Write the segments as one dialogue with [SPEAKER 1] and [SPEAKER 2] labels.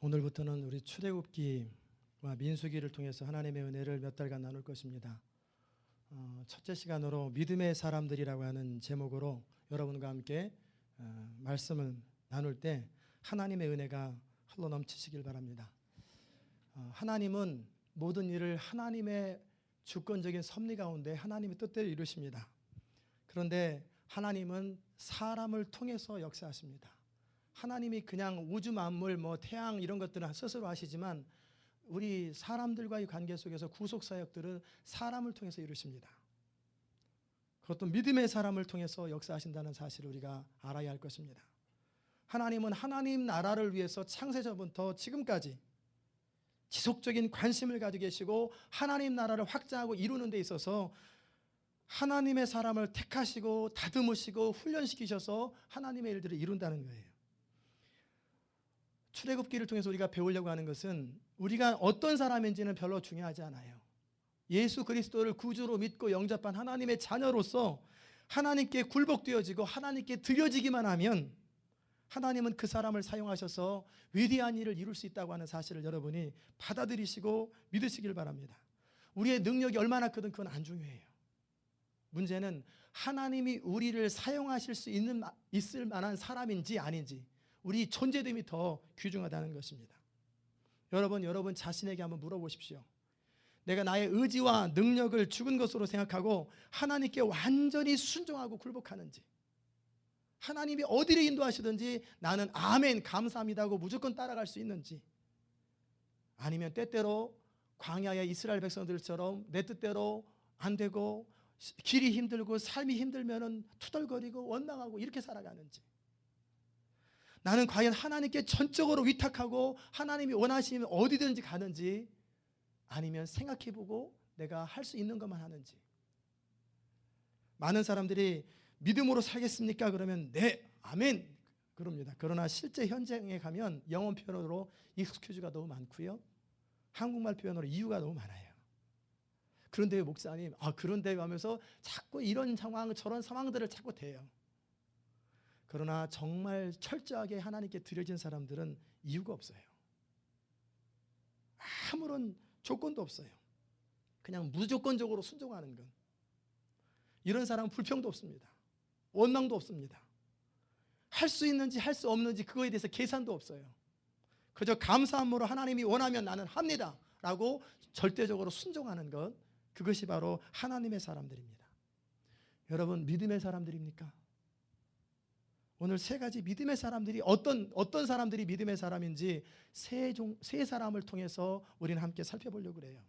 [SPEAKER 1] 오늘부터는 우리 출애굽기와 민수기를 통해서 하나님의 은혜를 몇 달간 나눌 것입니다. 첫째 시간으로 믿음의 사람들이라고 하는 제목으로 여러분과 함께 말씀을 나눌 때 하나님의 은혜가 흘러 넘치시길 바랍니다. 하나님은 모든 일을 하나님의 주권적인 섭리 가운데 하나님의 뜻대로 이루십니다. 그런데 하나님은 사람을 통해서 역사하십니다. 하나님이 그냥 우주 만물, 태양 이런 것들은 스스로 하시지만 우리 사람들과의 관계 속에서 구속 사역들은 사람을 통해서 이루십니다. 그것도 믿음의 사람을 통해서 역사하신다는 사실을 우리가 알아야 할 것입니다. 하나님은 하나님 나라를 위해서 창세전부터 지금까지 지속적인 관심을 가지고 계시고 하나님 나라를 확장하고 이루는 데 있어서 하나님의 사람을 택하시고 다듬으시고 훈련시키셔서 하나님의 일들을 이룬다는 거예요. 출애굽기를 통해서 우리가 배우려고 하는 것은 우리가 어떤 사람인지는 별로 중요하지 않아요. 예수 그리스도를 구주로 믿고 영접한 하나님의 자녀로서 하나님께 굴복되어지고 하나님께 드려지기만 하면 하나님은 그 사람을 사용하셔서 위대한 일을 이룰 수 있다고 하는 사실을 여러분이 받아들이시고 믿으시길 바랍니다. 우리의 능력이 얼마나 크든 그건 안 중요해요. 문제는 하나님이 우리를 사용하실 수 있을 만한 사람인지 아닌지 우리 존재됨이 더 귀중하다는 것입니다. 여러분 자신에게 한번 물어보십시오. 내가 나의 의지와 능력을 죽은 것으로 생각하고 하나님께 완전히 순종하고 굴복하는지, 하나님이 어디를 인도하시든지 나는 아멘 감사합니다 하고 무조건 따라갈 수 있는지, 아니면 때때로 광야의 이스라엘 백성들처럼 내 뜻대로 안 되고 길이 힘들고 삶이 힘들면 투덜거리고 원망하고 이렇게 살아가는지, 나는 과연 하나님께 전적으로 위탁하고 하나님이 원하시면 어디든지 가는지, 아니면 생각해보고 내가 할 수 있는 것만 하는지. 많은 사람들이 믿음으로 살겠습니까? 그러면 네, 아멘 그럽니다. 그러나 실제 현장에 가면 영어 표현으로 익스큐즈가 너무 많고요, 한국말 표현으로 이유가 너무 많아요. 그런데 목사님, 그런데 하면서 자꾸 이런 상황 저런 상황들을 자꾸 대요. 그러나 정말 철저하게 하나님께 드려진 사람들은 이유가 없어요. 아무런 조건도 없어요. 그냥 무조건적으로 순종하는 것. 이런 사람은 불평도 없습니다. 원망도 없습니다. 할 수 있는지 할 수 없는지 그거에 대해서 계산도 없어요. 그저 감사함으로 하나님이 원하면 나는 합니다 라고 절대적으로 순종하는 것, 그것이 바로 하나님의 사람들입니다. 여러분, 믿음의 사람들입니까? 오늘 세 가지 믿음의 사람들이 어떤 사람들이 믿음의 사람인지 세 사람을 통해서 우리는 함께 살펴보려고 그래요.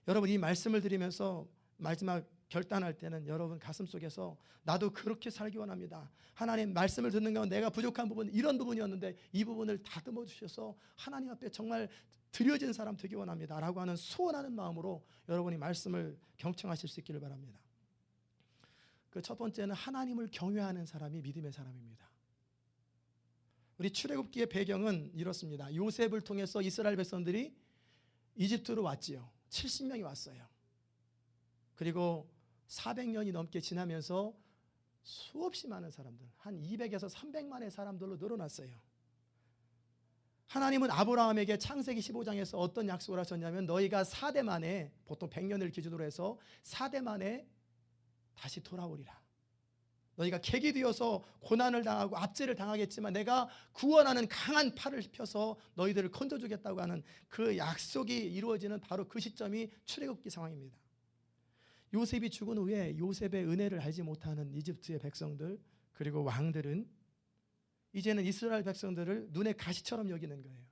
[SPEAKER 1] 여러분, 이 말씀을 드리면서 마지막 결단할 때는 여러분 가슴속에서 나도 그렇게 살기 원합니다. 하나님 말씀을 듣는 가운데 내가 부족한 부분 이런 부분이었는데 이 부분을 다듬어 주셔서 하나님 앞에 정말 드려진 사람 되기 원합니다 라고 하는 소원하는 마음으로 여러분이 말씀을 경청하실 수 있기를 바랍니다. 그 첫 번째는 하나님을 경외하는 사람이 믿음의 사람입니다. 우리 출애굽기의 배경은 이렇습니다. 요셉을 통해서 이스라엘 백성들이 이집트로 왔지요. 70명이 왔어요. 그리고 400년이 넘게 지나면서 수없이 많은 사람들, 한 200에서 300만의 사람들로 늘어났어요. 하나님은 아브라함에게 창세기 15장에서 어떤 약속을 하셨냐면 너희가 4대 만에, 보통 100년을 기준으로 해서 4대 만에 다시 돌아오리라. 너희가 객이 되어서 고난을 당하고 압제를 당하겠지만 내가 구원하는 강한 팔을 펴서 너희들을 건져주겠다고 하는 그 약속이 이루어지는 바로 그 시점이 출애굽기 상황입니다. 요셉이 죽은 후에 요셉의 은혜를 알지 못하는 이집트의 백성들, 그리고 왕들은 이제는 이스라엘 백성들을 눈의 가시처럼 여기는 거예요.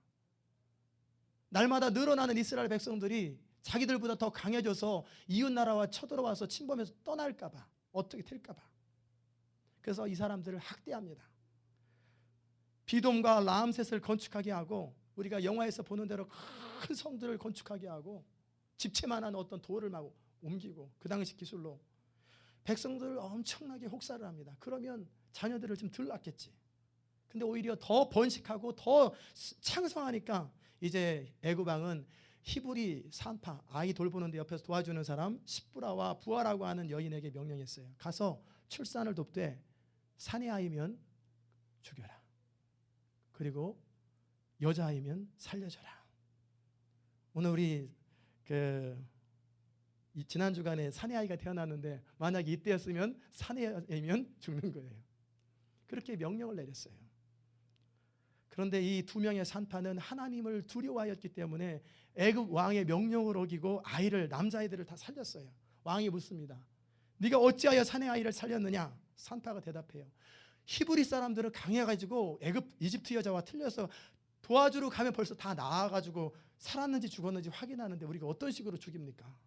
[SPEAKER 1] 날마다 늘어나는 이스라엘 백성들이 자기들보다 더 강해져서 이웃나라와 쳐들어와서 침범해서 떠날까 봐, 어떻게 될까 봐. 그래서 이 사람들을 학대합니다. 비돔과 라암셋을 건축하게 하고, 우리가 영화에서 보는 대로 큰 성들을 건축하게 하고 집채만한 어떤 돌을 막 옮기고, 그 당시 기술로 백성들을 엄청나게 혹사를 합니다. 그러면 자녀들을 좀 덜 낳겠지. 근데 오히려 더 번식하고 더 창성하니까 이제 애굽 왕은 히브리 산파, 아이 돌보는데 옆에서 도와주는 사람 십브라와 부하라고 하는 여인에게 명령했어요. 가서 출산을 돕되 사내 아이면 죽여라. 그리고 여자아이면 살려줘라. 오늘 우리 지난 주간에 사내아이가 태어났는데 만약에 이때였으면 사내아이면 죽는 거예요. 그렇게 명령을 내렸어요. 그런데 이 두 명의 산파는 하나님을 두려워하였기 때문에 애굽 왕의 명령을 어기고 남자아이들을 다 살렸어요. 왕이 묻습니다. 네가 어찌하여 사내아이를 살렸느냐? 산파가 대답해요. 히브리 사람들은 강해가지고 이집트 여자와 틀려서 도와주러 가면 벌써 다 나와가지고 살았는지 죽었는지 확인하는데 우리가 어떤 식으로 죽입니까?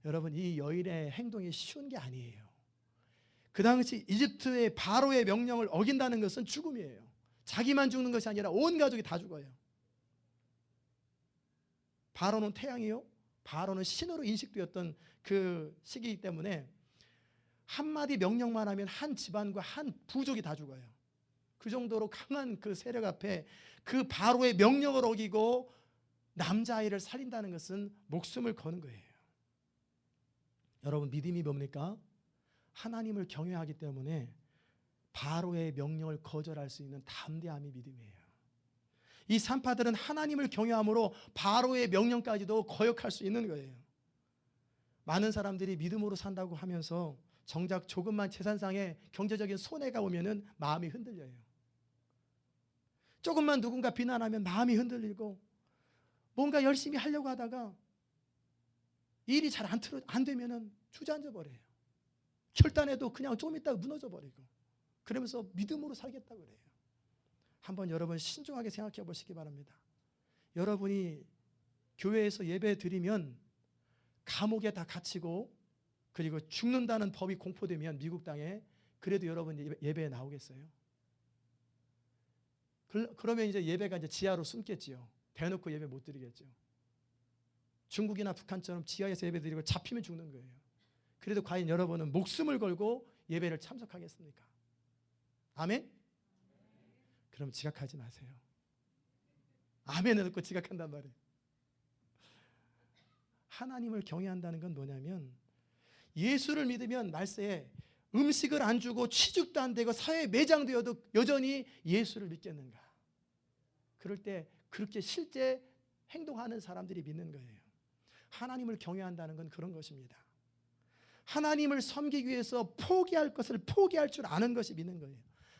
[SPEAKER 1] 여러분, 이 여인의 행동이 쉬운 게 아니에요. 그 당시 이집트의 바로의 명령을 어긴다는 것은 죽음이에요. 자기만 죽는 것이 아니라 온 가족이 다 죽어요. 바로는 태양이요, 바로는 신으로 인식되었던 그 시기이기 때문에 한마디 명령만 하면 한 집안과 한 부족이 다 죽어요. 그 정도로 강한 그 세력 앞에 그 바로의 명령을 어기고 남자아이를 살린다는 것은 목숨을 거는 거예요. 여러분, 믿음이 뭡니까? 하나님을 경외하기 때문에 바로의 명령을 거절할 수 있는 담대함이 믿음이에요. 이 산파들은 하나님을 경외함으로 바로의 명령까지도 거역할 수 있는 거예요. 많은 사람들이 믿음으로 산다고 하면서 정작 조금만 재산상의 경제적인 손해가 오면은 마음이 흔들려요. 조금만 누군가 비난하면 마음이 흔들리고 뭔가 열심히 하려고 하다가 일이 잘 안 되면은 주저앉아 버려요. 결단해도 그냥 좀 있다가 무너져 버리고 그러면서 믿음으로 살겠다고 그래요. 한번 여러분 신중하게 생각해 보시기 바랍니다. 여러분이 교회에서 예배 드리면 감옥에 다 갇히고 그리고 죽는다는 법이 공포되면 미국 땅에 그래도 여러분 예배에 나오겠어요? 그러면 이제 예배가 이제 지하로 숨겠지요. 대놓고 예배 못 드리겠죠. 중국이나 북한처럼 지하에서 예배 드리고 잡히면 죽는 거예요. 그래도 과연 여러분은 목숨을 걸고 예배를 참석하겠습니까? 아멘? 그럼 지각하지 마세요. 아멘을 듣고 지각한단 말이에요. 하나님을 경외한다는 건 뭐냐면 예수를 믿으면 말세에 음식을 안 주고 취직도 안 되고 사회에 매장되어도 여전히 예수를 믿겠는가? 그럴 때 그렇게 실제 행동하는 사람들이 믿는 거예요. 하나님을 경외한다는 건 그런 것입니다. 하나님을 섬기기 위해서 포기할 것을 포기할 줄 아는 것이 믿는 거예요.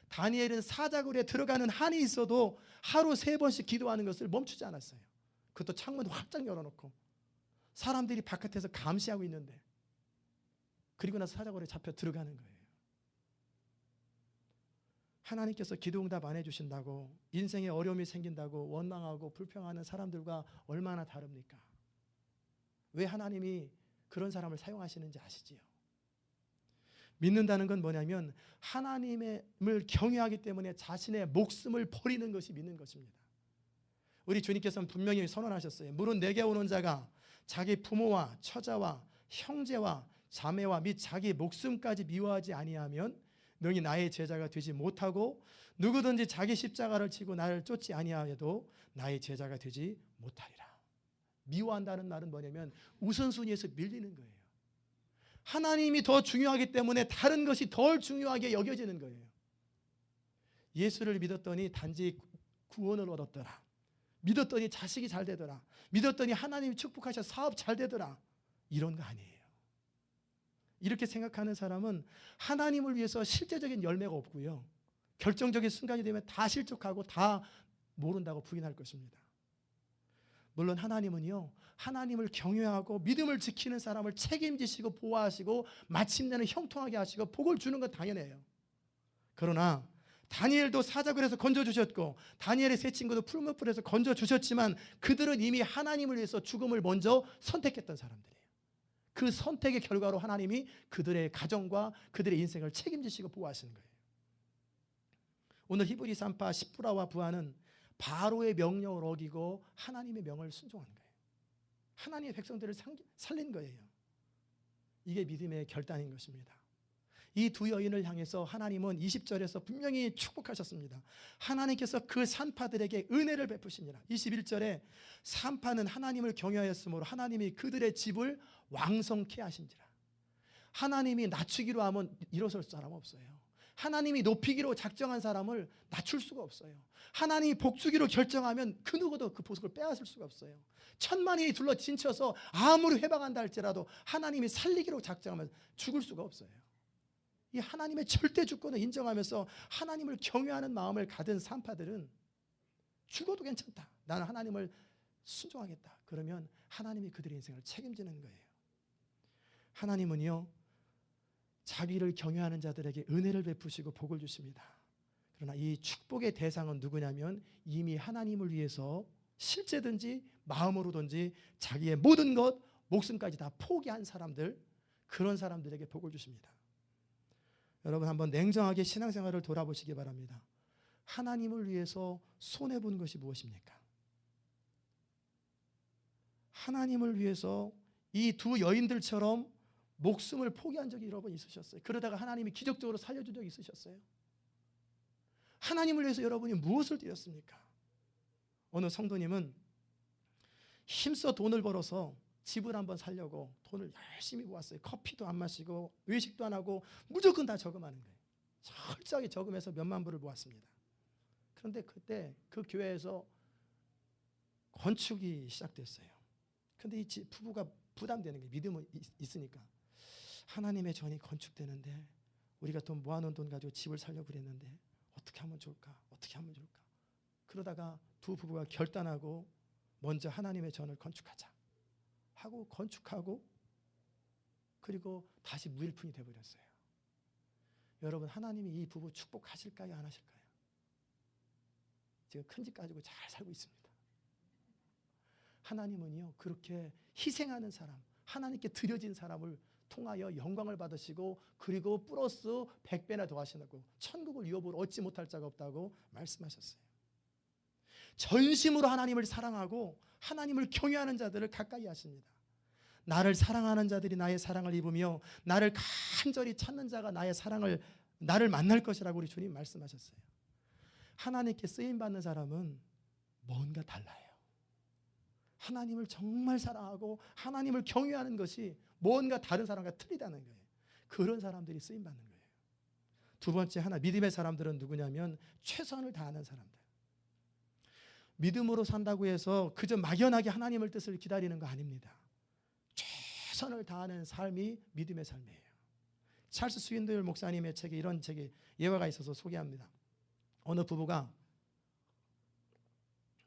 [SPEAKER 1] 다니엘은 사자굴에 들어가는 한이 있어도 하루 3번씩 기도하는 것을 멈추지 않았어요. 그것도 창문 활짝 열어놓고 사람들이 바깥에서 감시하고 있는데 그리고 나서 사자굴에 잡혀 들어가는 거예요. 하나님께서 기도응답 안 해주신다고 인생에 어려움이 생긴다고 원망하고 불평하는 사람들과 얼마나 다릅니까? 왜 하나님이 그런 사람을 사용하시는지 아시지요? 믿는다는 건 뭐냐면 하나님을 경외하기 때문에 자신의 목숨을 버리는 것이 믿는 것입니다. 우리 주님께서는 분명히 선언하셨어요. 물은 내게 오는 자가 자기 부모와 처자와 형제와 자매와 및 자기 목숨까지 미워하지 아니하면 능히 나의 제자가 되지 못하고 누구든지 자기 십자가를 지고 나를 쫓지 아니하여도 나의 제자가 되지 못하리라. 미워한다는 말은 뭐냐면 우선순위에서 밀리는 거예요. 하나님이 더 중요하기 때문에 다른 것이 덜 중요하게 여겨지는 거예요. 예수를 믿었더니 단지 구원을 얻었더라. 믿었더니 자식이 잘 되더라. 믿었더니 하나님이 축복하셔서 사업 잘 되더라. 이런 거 아니에요. 이렇게 생각하는 사람은 하나님을 위해서 실제적인 열매가 없고요. 결정적인 순간이 되면 다 실족하고 다 모른다고 부인할 것입니다. 물론 하나님은요, 하나님을 경외하고 믿음을 지키는 사람을 책임지시고 보호하시고 마침내는 형통하게 하시고 복을 주는 건 당연해요. 그러나 다니엘도 사자굴에서 건져주셨고 다니엘의 세 친구도 풀무불에서 건져주셨지만 그들은 이미 하나님을 위해서 죽음을 먼저 선택했던 사람들이에요. 그 선택의 결과로 하나님이 그들의 가정과 그들의 인생을 책임지시고 보호하시는 거예요. 오늘 히브리 산파 십부라와 부하는 바로의 명령을 어기고 하나님의 명을 순종한 거예요. 하나님의 백성들을 살린 거예요. 이게 믿음의 결단인 것입니다. 이 두 여인을 향해서 하나님은 20절에서 분명히 축복하셨습니다. 하나님께서 그 산파들에게 은혜를 베푸시니라. 21절에 산파는 하나님을 경외하였으므로 하나님이 그들의 집을 왕성케 하신지라. 하나님이 낮추기로 하면 일어설 사람 없어요. 하나님이 높이기로 작정한 사람을 낮출 수가 없어요. 하나님이 복주기로 결정하면 그 누구도 그 보석을 빼앗을 수가 없어요. 천만이 둘러 진쳐서 아무리 회방한다 할지라도 하나님이 살리기로 작정하면 죽을 수가 없어요. 이 하나님의 절대 주권을 인정하면서 하나님을 경외하는 마음을 가진 산파들은 죽어도 괜찮다, 나는 하나님을 순종하겠다, 그러면 하나님이 그들의 인생을 책임지는 거예요. 하나님은요, 자기를 경외하는 자들에게 은혜를 베푸시고 복을 주십니다. 그러나 이 축복의 대상은 누구냐면 이미 하나님을 위해서 실제든지 마음으로든지 자기의 모든 것, 목숨까지 다 포기한 사람들, 그런 사람들에게 복을 주십니다. 여러분, 한번 냉정하게 신앙생활을 돌아보시기 바랍니다. 하나님을 위해서 손해본 것이 무엇입니까? 하나님을 위해서 이 두 여인들처럼 목숨을 포기한 적이 여러 번 있으셨어요. 그러다가 하나님이 기적적으로 살려준 적이 있으셨어요. 하나님을 위해서 여러분이 무엇을 드렸습니까? 어느 성도님은 힘써 돈을 벌어서 집을 한번 살려고 돈을 열심히 모았어요. 커피도 안 마시고 외식도 안 하고 무조건 다 저금하는 거예요. 철저하게 저금해서 몇만 불을 모았습니다. 그런데 그때 그 교회에서 건축이 시작됐어요. 그런데 이 부부가 부담되는 게, 믿음은 있으니까, 하나님의 전이 건축되는데 우리가 돈 모아놓은 돈 가지고 집을 살려고 그랬는데 어떻게 하면 좋을까? 어떻게 하면 좋을까? 그러다가 두 부부가 결단하고 먼저 하나님의 전을 건축하자 하고 건축하고, 그리고 다시 무일푼이 되어버렸어요. 여러분, 하나님이 이 부부 축복하실까요? 안 하실까요? 지금 큰 집 가지고 잘 살고 있습니다. 하나님은요, 그렇게 희생하는 사람, 하나님께 드려진 사람을 통하여 영광을 받으시고, 그리고 플러스 100배나 더 하시고 천국을 유업으로 얻지 못할 자가 없다고 말씀하셨어요. 전심으로 하나님을 사랑하고 하나님을 경외하는 자들을 가까이 하십니다. 나를 사랑하는 자들이 나의 사랑을 입으며 나를 간절히 찾는 자가 나를 만날 것이라고 우리 주님 말씀하셨어요. 하나님께 쓰임받는 사람은 뭔가 달라요. 하나님을 정말 사랑하고 하나님을 경외하는 것이 뭔가 다른 사람과 틀리다는 거예요. 그런 사람들이 쓰임받는 거예요. 두 번째, 믿음의 사람들은 누구냐면 최선을 다하는 사람들. 믿음으로 산다고 해서 그저 막연하게 하나님의 뜻을 기다리는 거 아닙니다. 최선을 다하는 삶이 믿음의 삶이에요. 찰스 스윈도일 목사님의 책에 이런 책에 예화가 있어서 소개합니다. 어느 부부가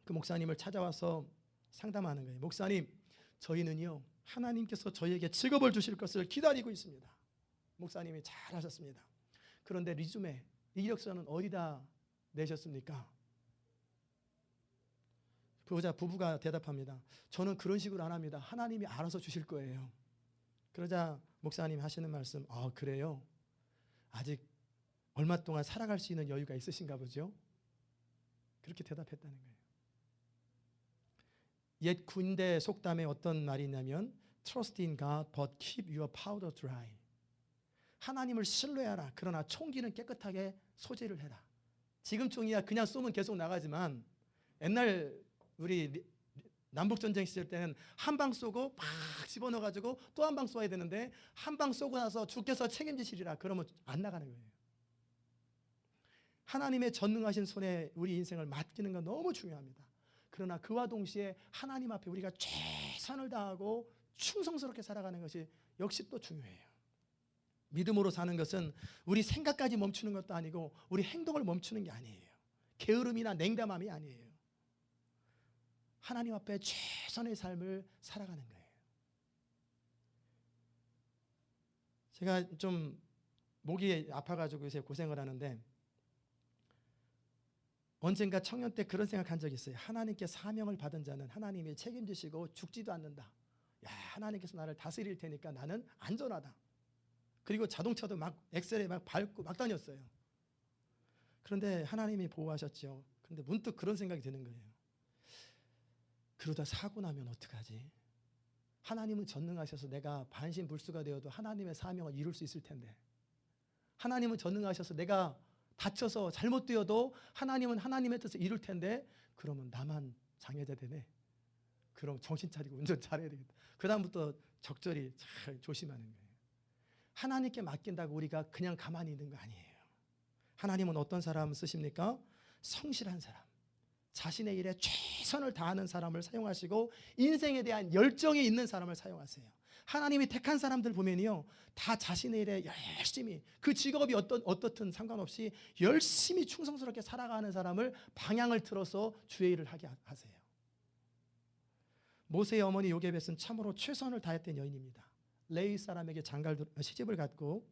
[SPEAKER 1] 그 목사님을 찾아와서 상담하는 거예요. 목사님, 저희는요, 하나님께서 저희에게 직업을 주실 것을 기다리고 있습니다. 목사님이 잘 하셨습니다. 그런데 리주메, 이력서는 어디다 내셨습니까? 부부가 대답합니다. 저는 그런 식으로 안 합니다. 하나님이 알아서 주실 거예요. 그러자 목사님 하시는 말씀, 그래요? 아직 얼마 동안 살아갈 수 있는 여유가 있으신가 보죠? 그렇게 대답했다는 거예요. 옛 군대 속담에 어떤 말이 있냐면 Trust in God but keep your powder dry. 하나님을 신뢰하라. 그러나 총기는 깨끗하게 소지를 해라. 지금 총이야 그냥 쏘면 계속 나가지만, 옛날 우리 남북전쟁 시절 때는 한 방 쏘고 팍 집어넣어가지고 또 한 방 쏘아야 되는데, 한 방 쏘고 나서 주께서 책임지시리라 그러면 안 나가는 거예요. 하나님의 전능하신 손에 우리 인생을 맡기는 건 너무 중요합니다. 그러나 그와 동시에 하나님 앞에 우리가 최선을 다하고 충성스럽게 살아가는 것이 역시 또 중요해요. 믿음으로 사는 것은 우리 생각까지 멈추는 것도 아니고 우리 행동을 멈추는 게 아니에요. 게으름이나 냉담함이 아니에요. 하나님 앞에 최선의 삶을 살아가는 거예요. 제가 좀 목이 아파가지고 요새 고생을 하는데, 언젠가 청년 때 그런 생각한 적이 있어요. 하나님께 사명을 받은 자는 하나님이 책임지시고 죽지도 않는다. 하나님께서 나를 다스릴 테니까 나는 안전하다. 그리고 자동차도 막 엑셀에 막 밟고 막 다녔어요. 그런데 하나님이 보호하셨죠. 그런데 문득 그런 생각이 드는 거예요. 그러다 사고 나면 어떡하지? 하나님은 전능하셔서 내가 반신불수가 되어도 하나님의 사명을 이룰 수 있을 텐데, 하나님은 전능하셔서 내가 다쳐서 잘못되어도 하나님은 하나님의 뜻을 이룰 텐데, 그러면 나만 장애자 되네. 그럼 정신 차리고 운전 잘해야 되겠다. 그 다음부터 적절히 잘 조심하는 거예요. 하나님께 맡긴다고 우리가 그냥 가만히 있는 거 아니에요. 하나님은 어떤 사람 쓰십니까? 성실한 사람, 자신의 일에 최선을 다하는 사람을 사용하시고 인생에 대한 열정이 있는 사람을 사용하세요. 하나님이 택한 사람들 보면요, 다 자신의 일에 열심히, 그 직업이 어떻든 상관없이 열심히 충성스럽게 살아가는 사람을 방향을 틀어서 주의 일을 하게 하세요. 모세의 어머니 요게벳은 참으로 최선을 다했던 여인입니다. 레위 사람에게 시집을 갖고,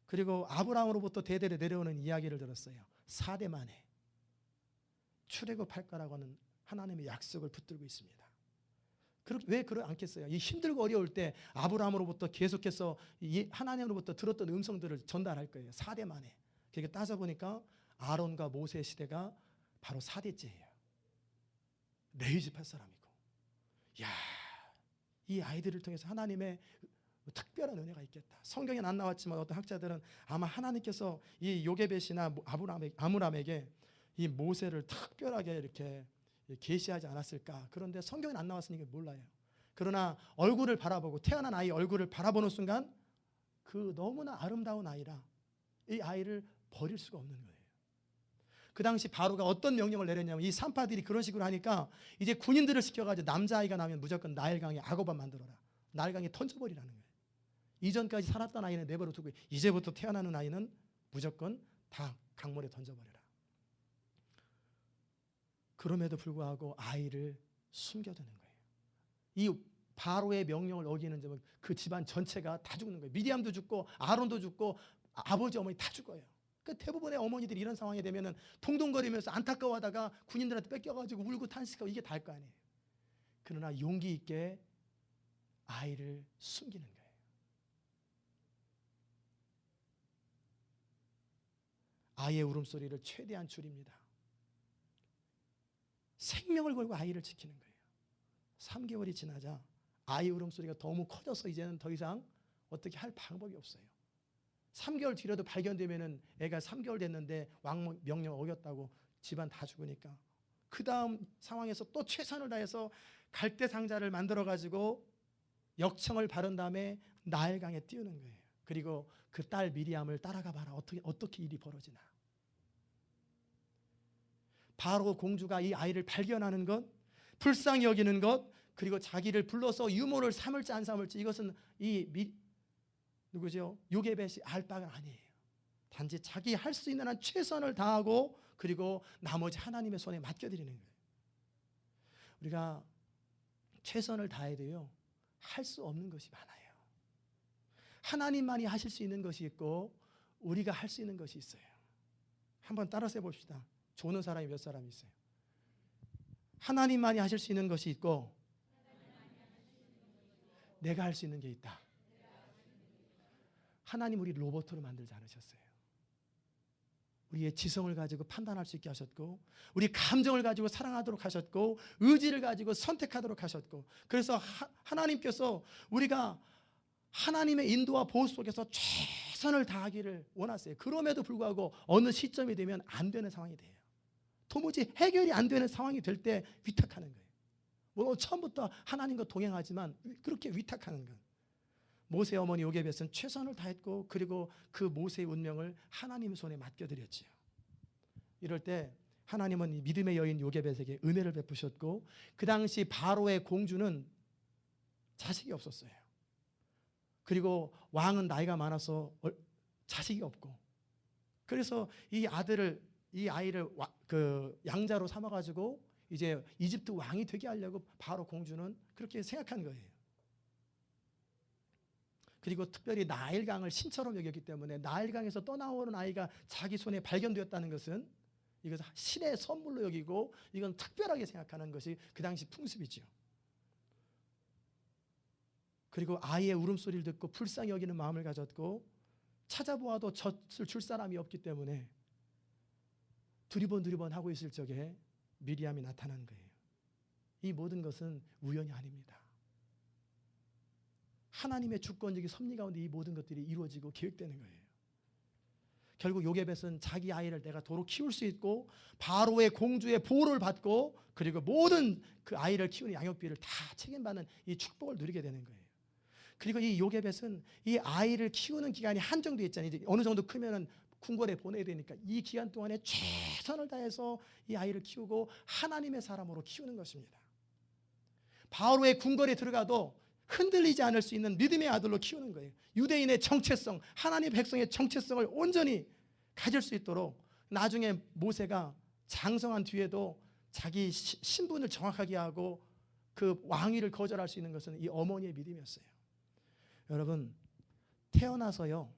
[SPEAKER 1] 그리고 아브라함으로부터 대대로 내려오는 이야기를 들었어요. 4대 만에 출애굽할 거라고 하는 하나님의 약속을 붙들고 있습니다. 왜 그러지 않겠어요? 이 힘들고 어려울 때 아브라함으로부터 계속해서 하나님으로부터 들었던 음성들을 전달할 거예요. 4대 만에. 그렇게 따져보니까 아론과 모세의 시대가 바로 4대째예요. 레위 집 할 사람이고, 야, 이 아이들을 통해서 하나님의 특별한 은혜가 있겠다. 성경에는 안 나왔지만 어떤 학자들은 아마 하나님께서 이 요게벳이나 아므람에게 이 모세를 특별하게 이렇게 계시하지 않았을까. 그런데 성경에는 안 나왔으니까 몰라요. 그러나 얼굴을 바라보고, 태어난 아이 얼굴을 바라보는 순간 그 너무나 아름다운 아이라 이 아이를 버릴 수가 없는 거예요. 그 당시 바로가 어떤 명령을 내렸냐면, 이 산파들이 그런 식으로 하니까 이제 군인들을 시켜가지고 남자아이가 나면 무조건 나일강에 악어밥 만들어라, 나일강에 던져버리라는 거예요. 이전까지 살았던 아이는 내버려 두고 이제부터 태어나는 아이는 무조건 다 강물에 던져버려라. 그럼에도 불구하고 아이를 숨겨두는 거예요. 이 바로의 명령을 어기는 점은 그 집안 전체가 다 죽는 거예요. 미디암도 죽고 아론도 죽고 아버지 어머니 다 죽어요. 그 대부분의 어머니들이 이런 상황이 되면은 동동거리면서 안타까워하다가 군인들한테 뺏겨가지고 울고 탄식하고 이게 다일 거 아니에요. 그러나 용기 있게 아이를 숨기는 거예요. 아이의 울음소리를 최대한 줄입니다. 생명을 걸고 아이를 지키는 거예요. 3개월이 지나자 아이 울음소리가 너무 커져서 이제는 더 이상 어떻게 할 방법이 없어요. 3개월 뒤라도 발견되면은 애가 3개월 됐는데 왕 명령 어겼다고 집안 다 죽으니까, 그 다음 상황에서 또 최선을 다해서 갈대 상자를 만들어 가지고 역청을 바른 다음에 나일강에 띄우는 거예요. 그리고 그 딸 미리암을 따라가 봐라. 어떻게 일이 벌어지나. 바로 공주가 이 아이를 발견하는 것, 불쌍히 여기는 것, 그리고 자기를 불러서 유모를 삼을지 안 삼을지, 이것은 누구죠? 요게벳이 알 바가 아니에요. 단지 자기 할 수 있는 한 최선을 다하고, 그리고 나머지 하나님의 손에 맡겨드리는 거예요. 우리가 최선을 다해도요, 할 수 없는 것이 많아요. 하나님만이 하실 수 있는 것이 있고 우리가 할 수 있는 것이 있어요. 한번 따라서 해봅시다. 좋은 사람이 몇 사람이 있어요? 하나님만이 하실 수 있는 것이 있고 내가 할 수 있는 게 있다. 하나님 우리 로봇으로 만들지 않으셨어요. 우리의 지성을 가지고 판단할 수 있게 하셨고, 우리 감정을 가지고 사랑하도록 하셨고, 의지를 가지고 선택하도록 하셨고, 그래서 하나님께서 우리가 하나님의 인도와 보호 속에서 최선을 다하기를 원하세요. 그럼에도 불구하고 어느 시점이 되면 안 되는 상황이 돼요. 도무지 해결이 안 되는 상황이 될 때 위탁하는 거예요. 물론 처음부터 하나님과 동행하지만 그렇게 위탁하는 거예요. 모세 어머니 요게벳은 최선을 다했고, 그리고 그 모세의 운명을 하나님의 손에 맡겨드렸지요. 이럴 때 하나님은 이 믿음의 여인 요게벳에게 은혜를 베푸셨고, 그 당시 바로의 공주는 자식이 없었어요. 그리고 왕은 나이가 많아서 자식이 없고, 그래서 이 아이를 그 양자로 삼아가지고 이제 이집트 왕이 되게 하려고 바로 공주는 그렇게 생각한 거예요. 그리고 특별히 나일강을 신처럼 여겼기 때문에 나일강에서 떠나오는 아이가 자기 손에 발견되었다는 것은 이것은 신의 선물로 여기고, 이건 특별하게 생각하는 것이 그 당시 풍습이죠. 그리고 아이의 울음소리를 듣고 불쌍히 여기는 마음을 가졌고, 찾아보아도 젖을 줄 사람이 없기 때문에 두리번 하고 있을 적에 미리암이 나타난 거예요. 이 모든 것은 우연이 아닙니다. 하나님의 주권적인 섭리 가운데 이 모든 것들이 이루어지고 계획되는 거예요. 결국 요게벳은 자기 아이를 내가 도로 키울 수 있고, 바로의 공주의 보호를 받고, 그리고 모든 그 아이를 키우는 양육비를 다 책임받는 이 축복을 누리게 되는 거예요. 그리고 이 요게벳은 이 아이를 키우는 기간이 한정되어 있잖아요. 이제 어느 정도 크면은 궁궐에 보내야 되니까 이 기간 동안에 최선을 다해서 이 아이를 키우고 하나님의 사람으로 키우는 것입니다. 바로의 궁궐에 들어가도 흔들리지 않을 수 있는 믿음의 아들로 키우는 거예요. 유대인의 정체성, 하나님 백성의 정체성을 온전히 가질 수 있도록 나중에 모세가 장성한 뒤에도 자기 신분을 정확하게 하고 그 왕위를 거절할 수 있는 것은 이 어머니의 믿음이었어요. 여러분, 태어나서요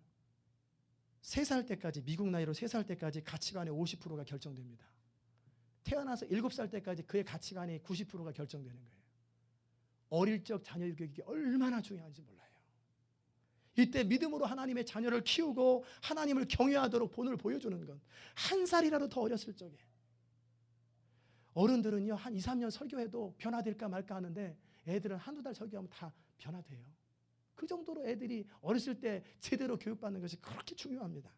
[SPEAKER 1] 3살 때까지, 미국 나이로 3살 때까지 가치관의 50%가 결정됩니다. 태어나서 7살 때까지 그의 가치관이 90%가 결정되는 거예요. 어릴 적 자녀 교육이 얼마나 중요한지 몰라요. 이때 믿음으로 하나님의 자녀를 키우고 하나님을 경외하도록 본을 보여주는 것. 1살이라도 더 어렸을 적에. 어른들은요 한 2, 3년 설교해도 변화될까 말까 하는데 애들은 1, 2달 설교하면 다 변화돼요. 그 정도로 애들이 어렸을 때 제대로 교육받는 것이 그렇게 중요합니다.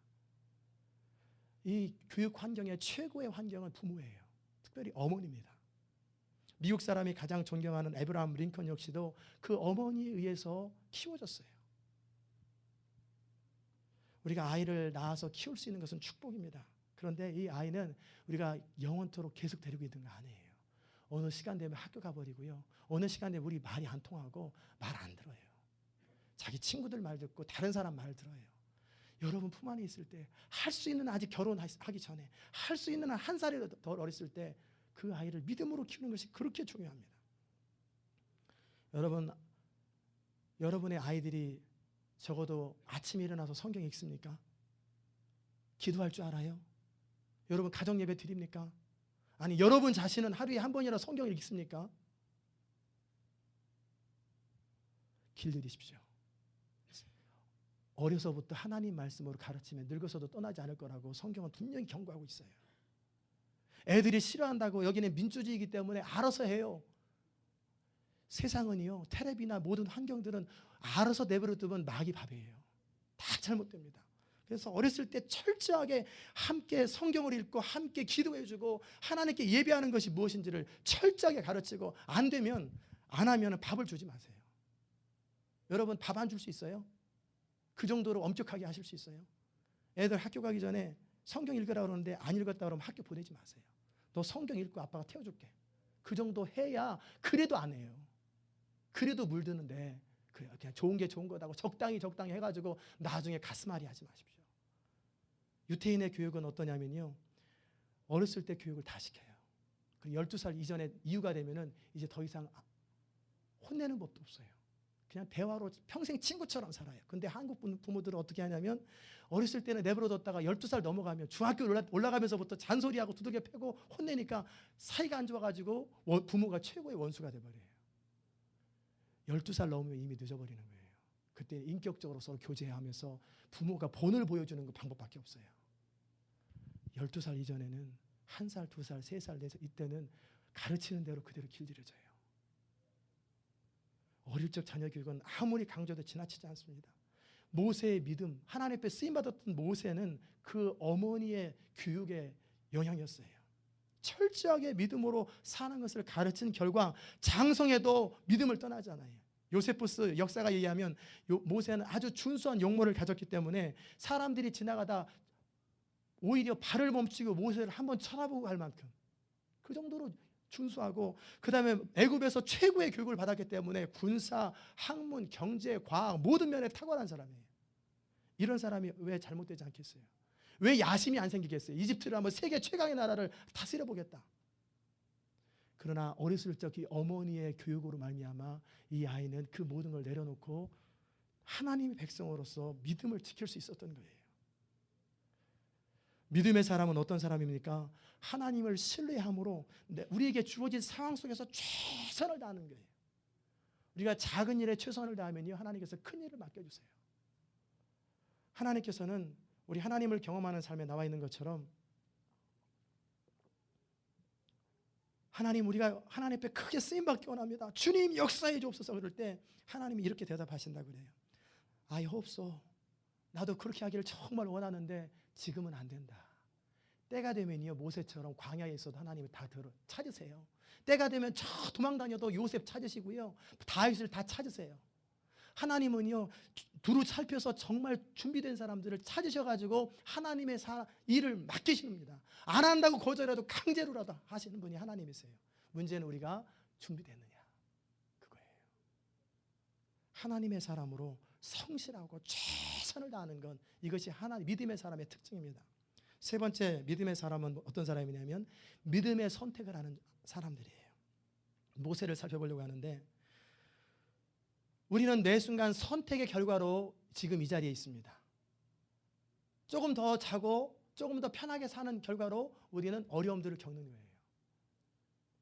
[SPEAKER 1] 이 교육 환경의 최고의 환경은 부모예요. 특별히 어머니입니다. 미국 사람이 가장 존경하는 에브라함 링컨 역시도 그 어머니에 의해서 키워졌어요. 우리가 아이를 낳아서 키울 수 있는 것은 축복입니다. 그런데 이 아이는 우리가 영원토록 계속 데리고 있는 거 아니에요. 어느 시간 되면 학교 가버리고요. 어느 시간 되면 우리 말이 안 통하고 말 안 들어요. 자기 친구들 말 듣고 다른 사람 말 들어요. 여러분 품 안에 있을 때 할 수 있는, 아직 결혼하기 전에 할 수 있는 1살이라도 더 어렸을 때 그 아이를 믿음으로 키우는 것이 그렇게 중요합니다. 여러분, 여러분의 아이들이 적어도 아침에 일어나서 성경 읽습니까? 기도할 줄 알아요? 여러분 가정 예배 드립니까? 아니 여러분 자신은 하루에 한 번이라도 성경을 읽습니까? 길들이십시오. 어려서부터 하나님 말씀으로 가르치면 늙어서도 떠나지 않을 거라고 성경은 분명히 경고하고 있어요. 애들이 싫어한다고 여기는 민주주의이기 때문에 알아서 해요. 세상은요 텔레비나 모든 환경들은 알아서 내버려 두면 마귀 밥이에요. 다 잘못됩니다. 그래서 어렸을 때 철저하게 함께 성경을 읽고 함께 기도해주고 하나님께 예배하는 것이 무엇인지를 철저하게 가르치고 안 되면 안 하면 밥을 주지 마세요. 여러분 밥 안 줄 수 있어요? 그 정도로 엄격하게 하실 수 있어요? 애들 학교 가기 전에 성경 읽으라 그러는데 안 읽었다 그러면 학교 보내지 마세요. 너 성경 읽고 아빠가 태워줄게. 그 정도 해야. 그래도 안 해요. 그래도 물드는데 그냥 좋은 게 좋은 거다고 적당히 해가지고 나중에 가슴앓이 하지 마십시오. 유태인의 교육은 어떠냐면요 어렸을 때 교육을 다 시켜요. 그리고 12살 이전에 이유가 되면은 이제 더 이상 혼내는 법도 없어요. 그냥 대화로 평생 친구처럼 살아요. 근데 한국 부모들은 어떻게 하냐면 어렸을 때는 내버려뒀다가 12살 넘어가면 중학교 올라가면서부터 잔소리하고 두들겨 패고 혼내니까 사이가 안 좋아가지고 부모가 최고의 원수가 돼버려요. 12살 넘으면 이미 늦어버리는 거예요. 그때 인격적으로 서로 교제하면서 부모가 본을 보여주는 그 방법밖에 없어요. 12살 이전에는 1살, 2살, 3살, 4살 이때는 가르치는 대로 그대로 길들여져요. 어릴 적 자녀 교육은 아무리 강조해도 지나치지 않습니다. 모세의 믿음, 하나님 앞에 쓰임받았던 모세는 그 어머니의 교육의 영향이었어요. 철저하게 믿음으로 사는 것을 가르친 결과 장성에도 믿음을 떠나지 않아요. 요세푸스 역사가 얘기하면 모세는 아주 준수한 용모를 가졌기 때문에 사람들이 지나가다 오히려 발을 멈추고 모세를 한번 쳐다보고 갈 만큼 그 정도로 준수하고, 그 다음에 애굽에서 최고의 교육을 받았기 때문에 군사, 학문, 경제, 과학 모든 면에 탁월한 사람이에요. 이런 사람이 왜 잘못되지 않겠어요? 왜 야심이 안 생기겠어요? 이집트를 한번 세계 최강의 나라를 다스려 보겠다. 그러나 어렸을 적 이 어머니의 교육으로 말미암아 이 아이는 그 모든 걸 내려놓고 하나님의 백성으로서 믿음을 지킬 수 있었던 거예요. 믿음의 사람은 어떤 사람입니까? 하나님을 신뢰함으로 우리에게 주어진 상황 속에서 최선을 다하는 거예요. 우리가 작은 일에 최선을 다하면요 하나님께서 큰 일을 맡겨주세요. 하나님께서는 우리 하나님을 경험하는 삶에 나와 있는 것처럼 하나님, 우리가 하나님 앞에 크게 쓰임받기 원합니다. 주님 역사해 주옵소서. 그럴 때 하나님이 이렇게 대답하신다고 그래요. 없어. 나도 그렇게 하기를 정말 원하는데 지금은 안 된다. 때가 되면요 모세처럼 광야에 있어도 하나님을 다 찾으세요. 때가 되면 저 도망다녀도 요셉 찾으시고요 다윗을 다 찾으세요. 하나님은요 두루 살펴서 정말 준비된 사람들을 찾으셔가지고 하나님의 일을 맡기십니다. 안 한다고 거절해도 강제로라도 하시는 분이 하나님이세요. 문제는 우리가 준비됐느냐 그거예요. 하나님의 사람으로 성실하고 최선을 다하는 건 이것이 하나님 믿음의 사람의 특징입니다. 세 번째 믿음의 사람은 어떤 사람이냐면 믿음의 선택을 하는 사람들이에요. 모세를 살펴보려고 하는데 우리는 매 순간 선택의 결과로 지금 이 자리에 있습니다. 조금 더 자고 조금 더 편하게 사는 결과로 우리는 어려움들을 겪는 거예요.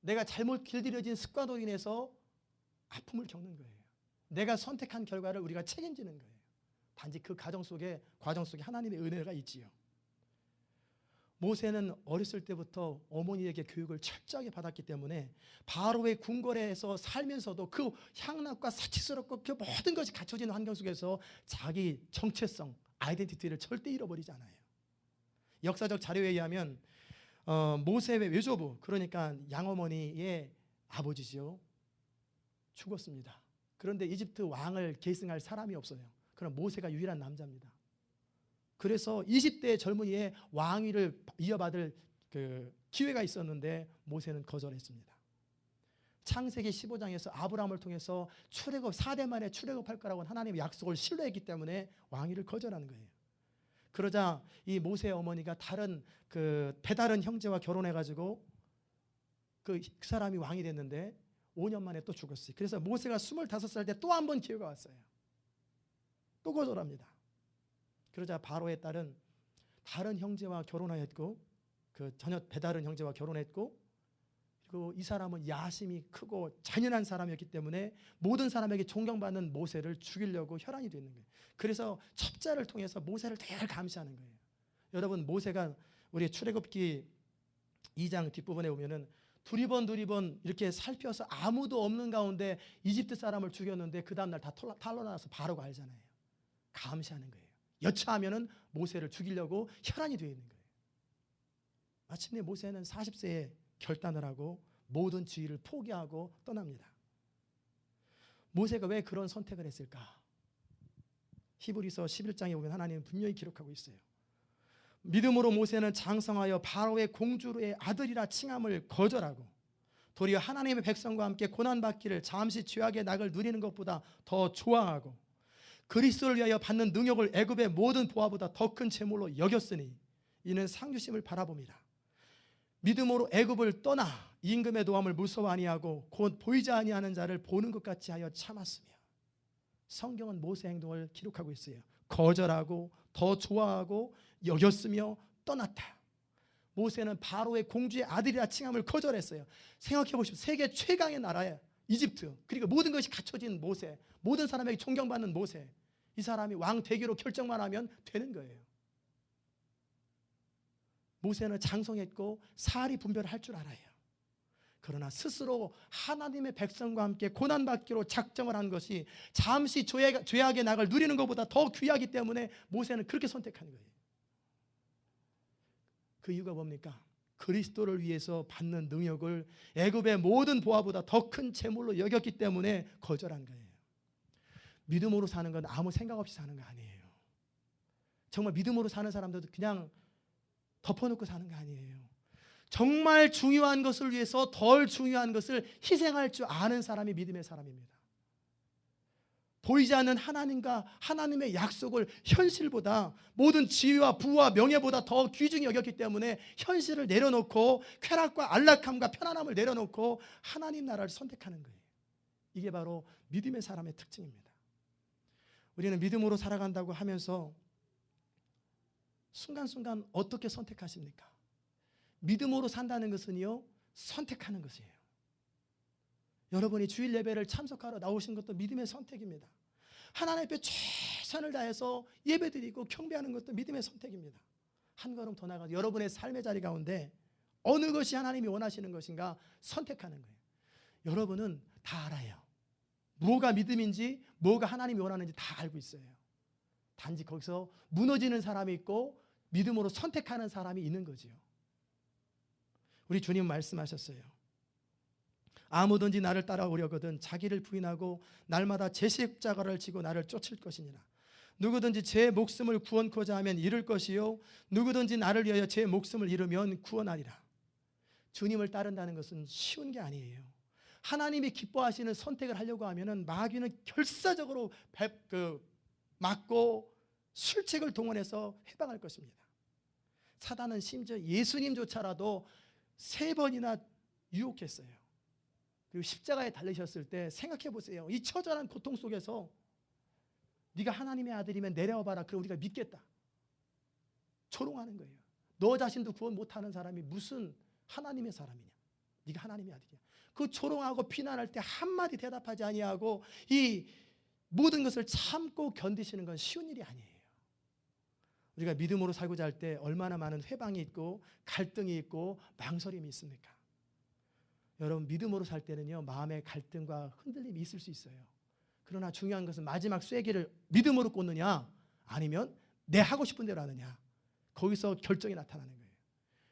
[SPEAKER 1] 내가 잘못 길들여진 습관으로 인해서 아픔을 겪는 거예요. 내가 선택한 결과를 우리가 책임지는 거예요. 단지 그 과정 속에 하나님의 은혜가 있지요. 모세는 어렸을 때부터 어머니에게 교육을 철저하게 받았기 때문에 바로의 궁궐에서 살면서도 그 향락과 사치스럽고 그 모든 것이 갖춰진 환경 속에서 자기 정체성, 아이덴티티를 절대 잃어버리지 않아요. 역사적 자료에 의하면 모세의 외조부, 그러니까 양어머니의 아버지죠, 죽었습니다. 그런데 이집트 왕을 계승할 사람이 없어요. 그럼 모세가 유일한 남자입니다. 그래서 20대 젊은이의 왕위를 이어받을 그 기회가 있었는데 모세는 거절했습니다. 창세기 15장에서 아브라함을 통해서 출애굽 4대 만에 출애굽할 거라고 하나님의 약속을 신뢰했기 때문에 왕위를 거절하는 거예요. 그러자 이 모세의 어머니가 다른 그 배다른 형제와 결혼해가지고 그 사람이 왕이 됐는데 5년 만에 또 죽었어요. 그래서 모세가 25살 때 또 한 번 기회가 왔어요. 또 거절합니다. 그러자 바로의 딸은 다른 형제와 결혼하였고 그 전혀 배다른 형제와 결혼했고 그리고 이 사람은 야심이 크고 잔인한 사람이었기 때문에 모든 사람에게 존경받는 모세를 죽이려고 혈안이 되는 거예요. 그래서 첩자를 통해서 모세를 늘 감시하는 거예요. 여러분 모세가 우리 출애굽기 2장 뒷부분에 보면은 두리번 이렇게 살펴서 아무도 없는 가운데 이집트 사람을 죽였는데 그 다음날 다 탄로나서 바로가 알잖아요. 감시하는 거예요. 여차하면은 모세를 죽이려고 혈안이 되어 있는 거예요. 마침내 모세는 40세에 결단을 하고 모든 지위를 포기하고 떠납니다. 모세가 왜 그런 선택을 했을까? 히브리서 11장에 보면 하나님은 분명히 기록하고 있어요. 믿음으로 모세는 장성하여 바로의 공주의 아들이라 칭함을 거절하고 도리어 하나님의 백성과 함께 고난받기를 잠시 죄악의 낙을 누리는 것보다 더 좋아하고 그리스도를 위하여 받는 능력을 애굽의 모든 보화보다 더 큰 재물로 여겼으니 이는 상주심을 바라봅니다. 믿음으로 애굽을 떠나 임금의 노함을 무서워 아니하고 곧 보이지 아니하는 자를 보는 것 같이 하여 참았으며. 성경은 모세 행동을 기록하고 있어요. 거절하고 더 좋아하고 여겼으며 떠났다. 모세는 바로의 공주의 아들이라 칭함을 거절했어요. 생각해 보십시오. 세계 최강의 나라에 이집트, 그리고 모든 것이 갖춰진 모세, 모든 사람에게 존경받는 모세, 이 사람이 왕 되기로 결정만 하면 되는 거예요. 모세는 장성했고 사리 분별을 할 줄 알아요. 그러나 스스로 하나님의 백성과 함께 고난받기로 작정을 한 것이 잠시 죄악의 낙을 누리는 것보다 더 귀하기 때문에 모세는 그렇게 선택한 거예요. 그 이유가 뭡니까? 그리스도를 위해서 받는 능력을 애굽의 모든 보화보다 더 큰 재물로 여겼기 때문에 거절한 거예요. 믿음으로 사는 건 아무 생각 없이 사는 거 아니에요. 정말 믿음으로 사는 사람들도 그냥 덮어놓고 사는 거 아니에요. 정말 중요한 것을 위해서 덜 중요한 것을 희생할 줄 아는 사람이 믿음의 사람입니다. 보이지 않는 하나님과 하나님의 약속을 현실보다 모든 지위와 부와 명예보다 더 귀중히 여겼기 때문에 현실을 내려놓고 쾌락과 안락함과 편안함을 내려놓고 하나님 나라를 선택하는 거예요. 이게 바로 믿음의 사람의 특징입니다. 우리는 믿음으로 살아간다고 하면서 순간순간 어떻게 선택하십니까? 믿음으로 산다는 것은요, 선택하는 것이에요. 여러분이 주일 예배를 참석하러 나오신 것도 믿음의 선택입니다. 하나님 앞에 최선을 다해서 예배드리고 경배하는 것도 믿음의 선택입니다. 한 걸음 더 나가서 여러분의 삶의 자리 가운데 어느 것이 하나님이 원하시는 것인가 선택하는 거예요. 여러분은 다 알아요. 뭐가 믿음인지 뭐가 하나님이 원하는지 다 알고 있어요. 단지 거기서 무너지는 사람이 있고 믿음으로 선택하는 사람이 있는 거지요. 우리 주님 말씀하셨어요. 아무든지 나를 따라오려거든 자기를 부인하고 날마다 제 십자가를 지고 나를 쫓을 것이니라. 누구든지 제 목숨을 구원코자 하면 잃을 것이요 누구든지 나를 위하여 제 목숨을 잃으면 구원하리라. 주님을 따른다는 것은 쉬운 게 아니에요. 하나님이 기뻐하시는 선택을 하려고 하면은 마귀는 결사적으로 막고 술책을 동원해서 해방할 것입니다. 사단은 심지어 예수님조차라도 3번이나 유혹했어요. 그리고 십자가에 달리셨을 때 생각해 보세요. 이 처절한 고통 속에서 네가 하나님의 아들이면 내려와 봐라. 그럼 우리가 믿겠다. 조롱하는 거예요. 너 자신도 구원 못하는 사람이 무슨 하나님의 사람이냐. 네가 하나님의 아들이야. 그 조롱하고 비난할 때 한마디 대답하지 아니하고 이 모든 것을 참고 견디시는 건 쉬운 일이 아니에요. 우리가 믿음으로 살고자 할 때 얼마나 많은 회방이 있고 갈등이 있고 망설임이 있습니까? 여러분, 믿음으로 살 때는요, 마음의 갈등과 흔들림이 있을 수 있어요. 그러나 중요한 것은 마지막 쐐기를 믿음으로 꽂느냐 아니면 내 하고 싶은 대로 하느냐, 거기서 결정이 나타나는 거예요.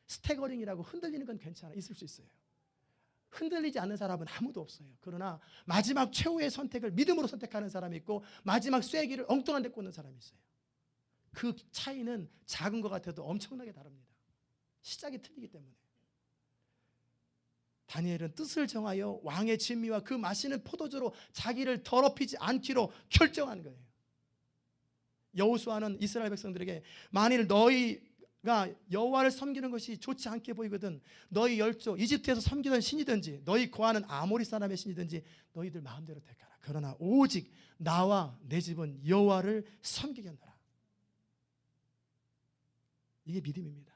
[SPEAKER 1] 스태거링이라고 흔들리는 건 괜찮아, 있을 수 있어요. 흔들리지 않는 사람은 아무도 없어요. 그러나 마지막 최후의 선택을 믿음으로 선택하는 사람이 있고 마지막 쐐기를 엉뚱한 데 꽂는 사람이 있어요. 그 차이는 작은 것 같아도 엄청나게 다릅니다. 시작이 틀리기 때문에. 다니엘은 뜻을 정하여 왕의 진미와 그 마시는 포도주로 자기를 더럽히지 않기로 결정한 거예요. 여호수아는 이스라엘 백성들에게 만일 너희가 여호와를 섬기는 것이 좋지 않게 보이거든 너희 열조 이집트에서 섬기던 신이든지 너희 거하는 아모리 사람의 신이든지 너희들 마음대로 택하라. 그러나 오직 나와 내 집은 여호와를 섬기겠노라. 이게 믿음입니다.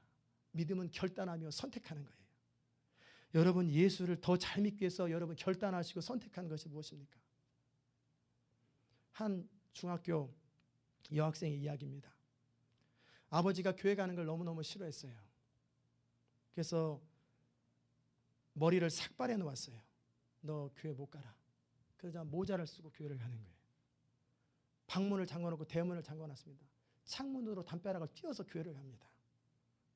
[SPEAKER 1] 믿음은 결단하며 선택하는 거예요. 여러분, 예수를 더 잘 믿기 위해서 여러분 결단하시고 선택한 것이 무엇입니까? 한 중학교 여학생의 이야기입니다. 아버지가 교회 가는 걸 너무너무 싫어했어요. 그래서 머리를 삭발해 놓았어요. 너 교회 못 가라. 그러자 모자를 쓰고 교회를 가는 거예요. 방문을 잠궈놓고 대문을 잠궈놨습니다. 창문으로 담벼락을 띄워서 교회를 갑니다.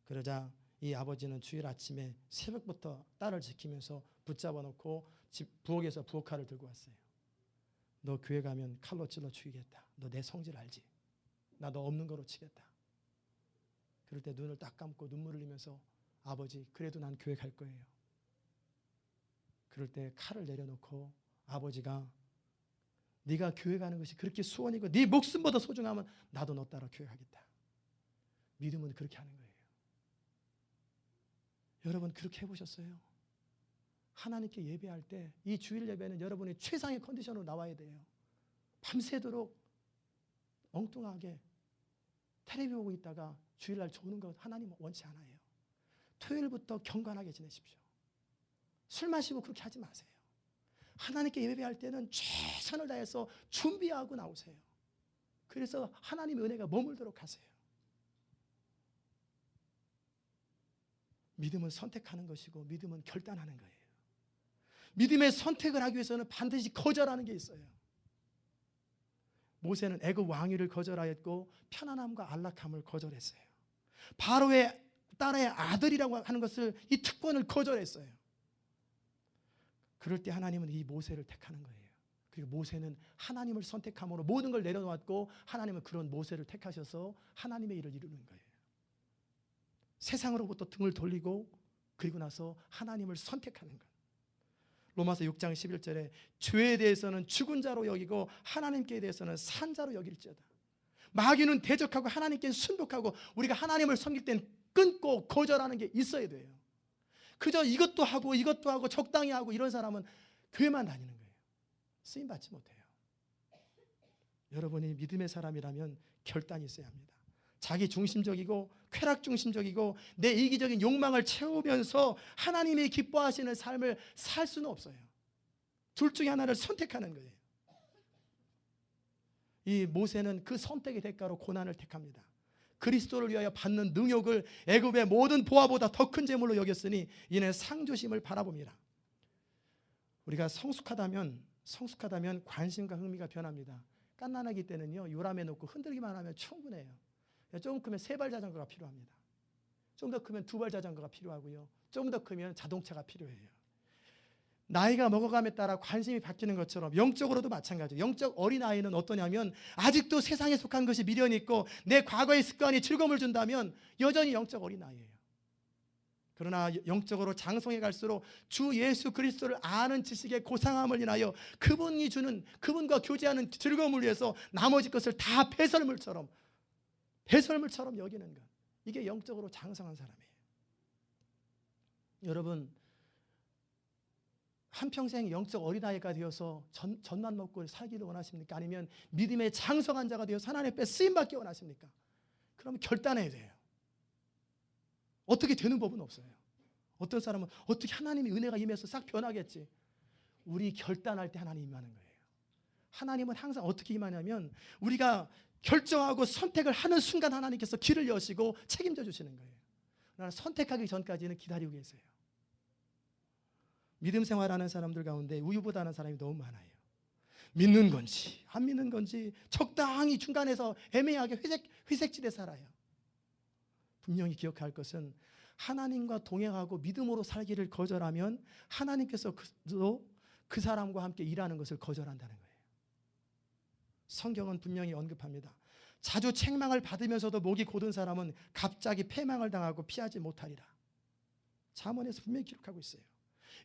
[SPEAKER 1] 그러자 이 아버지는 주일 아침에 새벽부터 딸을 지키면서 붙잡아 놓고 부엌에서 부엌칼을 들고 왔어요. 너 교회 가면 칼로 찔러 죽이겠다. 너 내 성질 알지? 나 너 없는 거로 치겠다. 그럴 때 눈을 딱 감고 눈물을 흘리면서 아버지, 그래도 난 교회 갈 거예요. 그럴 때 칼을 내려놓고 아버지가 네가 교회 가는 것이 그렇게 소원이고 네 목숨보다 소중하면 나도 너 따라 교회 가겠다. 믿음은 그렇게 하는 거예요. 여러분, 그렇게 해보셨어요? 하나님께 예배할 때 이 주일 예배는 여러분의 최상의 컨디션으로 나와야 돼요. 밤새도록 엉뚱하게 텔레비 보고 있다가 주일날 조는 것 하나님 원치 않아요. 토요일부터 경건하게 지내십시오. 술 마시고 그렇게 하지 마세요. 하나님께 예배할 때는 최선을 다해서 준비하고 나오세요. 그래서 하나님의 은혜가 머물도록 하세요. 믿음은 선택하는 것이고 믿음은 결단하는 거예요. 믿음의 선택을 하기 위해서는 반드시 거절하는 게 있어요. 모세는 애굽 왕위를 거절하였고 편안함과 안락함을 거절했어요. 바로의 딸의 아들이라고 하는 것을, 이 특권을 거절했어요. 그럴 때 하나님은 이 모세를 택하는 거예요. 그리고 모세는 하나님을 선택함으로 모든 걸 내려놓았고 하나님은 그런 모세를 택하셔서 하나님의 일을 이루는 거예요. 세상으로부터 등을 돌리고 그리고 나서 하나님을 선택하는 것. 로마서 6장 11절에 죄에 대해서는 죽은 자로 여기고 하나님께 대해서는 산 자로 여길지어다. 마귀는 대적하고 하나님께는 순복하고 우리가 하나님을 섬길 땐 끊고 거절하는 게 있어야 돼요. 그저 이것도 하고 적당히 하고 이런 사람은 교회만 다니는 거예요. 쓰임받지 못해요. 여러분이 믿음의 사람이라면 결단이 있어야 합니다. 자기 중심적이고 쾌락 중심적이고 내 이기적인 욕망을 채우면서 하나님이 기뻐하시는 삶을 살 수는 없어요. 둘 중에 하나를 선택하는 거예요. 이 모세는 그 선택의 대가로 고난을 택합니다. 그리스도를 위하여 받는 능욕을 애굽의 모든 보화보다 더 큰 재물로 여겼으니 이는 상조심을 바라봅니다. 우리가 성숙하다면 관심과 흥미가 변합니다. 갓난아기 때는요, 요람해 놓고 흔들기만 하면 충분해요. 조금 크면 3발 자전거가 필요합니다. 좀 더 크면 2발 자전거가 필요하고요. 좀 더 크면 자동차가 필요해요. 나이가 먹어감에 따라 관심이 바뀌는 것처럼 영적으로도 마찬가지예요. 영적 어린아이는 어떠냐면 아직도 세상에 속한 것이 미련이 있고 내 과거의 습관이 즐거움을 준다면 여전히 영적 어린아이예요. 그러나 영적으로 장성해 갈수록 주 예수 그리스도를 아는 지식의 고상함을 인하여 그분이 주는, 그분과 교제하는 즐거움을 위해서 나머지 것을 다 배설물처럼 여기는 것, 이게 영적으로 장성한 사람이에요. 여러분, 한평생 영적 어린아이가 되어서 젖만 먹고 살기를 원하십니까? 아니면 믿음의 장성한 자가 되어서 하나님 앞에 쓰임받기 원하십니까? 그러면 결단해야 돼요. 어떻게 되는 법은 없어요. 어떤 사람은 어떻게 하나님의 은혜가 임해서 싹 변하겠지. 우리 결단할 때 하나님이 임하는 거예요. 하나님은 항상 어떻게 임하냐면 우리가 결정하고 선택을 하는 순간 하나님께서 길을 여시고 책임져 주시는 거예요. 그러나 선택하기 전까지는 기다리고 계세요. 믿음 생활하는 사람들 가운데 우유보다는 사람이 너무 많아요. 믿는 건지 안 믿는 건지 적당히 중간에서 애매하게 회색지대 살아요. 분명히 기억할 것은 하나님과 동행하고 믿음으로 살기를 거절하면 하나님께서 그 사람과 함께 일하는 것을 거절한다는 거예요. 성경은 분명히 언급합니다. 자주 책망을 받으면서도 목이 곧은 사람은 갑자기 패망을 당하고 피하지 못하리라. 잠언에서 분명히 기록하고 있어요.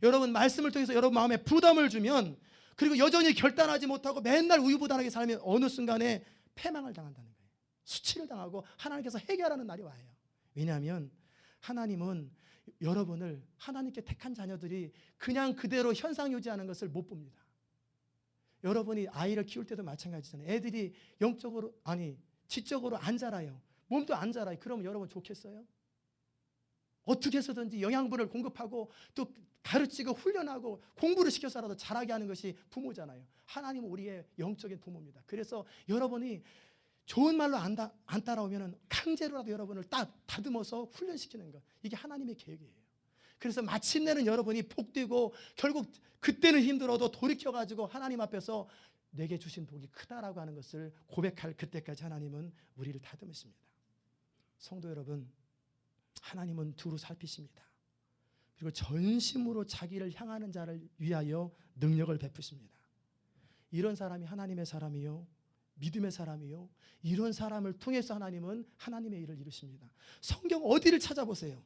[SPEAKER 1] 여러분, 말씀을 통해서 여러분 마음에 부담을 주면, 그리고 여전히 결단하지 못하고 맨날 우유부단하게 살면 어느 순간에 패망을 당한다는 거예요. 수치를 당하고 하나님께서 해결하는 날이 와요. 왜냐하면 하나님은 여러분을, 하나님께 택한 자녀들이 그냥 그대로 현상 유지하는 것을 못 봅니다. 여러분이 아이를 키울 때도 마찬가지잖아요. 애들이 영적으로, 지적으로 안 자라요. 몸도 안 자라요. 그러면 여러분 좋겠어요? 어떻게 해서든지 영양분을 공급하고 또 가르치고 훈련하고 공부를 시켜서라도 자라게 하는 것이 부모잖아요. 하나님은 우리의 영적인 부모입니다. 그래서 여러분이 좋은 말로 안 따라오면 강제로라도 여러분을 다듬어서 훈련시키는 것, 이게 하나님의 계획이에요. 그래서 마침내는 여러분이 복되고 결국 그때는 힘들어도 돌이켜가지고 하나님 앞에서 내게 주신 복이 크다라고 하는 것을 고백할 그때까지 하나님은 우리를 다듬으십니다. 성도 여러분, 하나님은 두루 살피십니다. 그리고 전심으로 자기를 향하는 자를 위하여 능력을 베푸십니다. 이런 사람이 하나님의 사람이요, 믿음의 사람이요, 이런 사람을 통해서 하나님은 하나님의 일을 이루십니다. 성경 어디를 찾아보세요.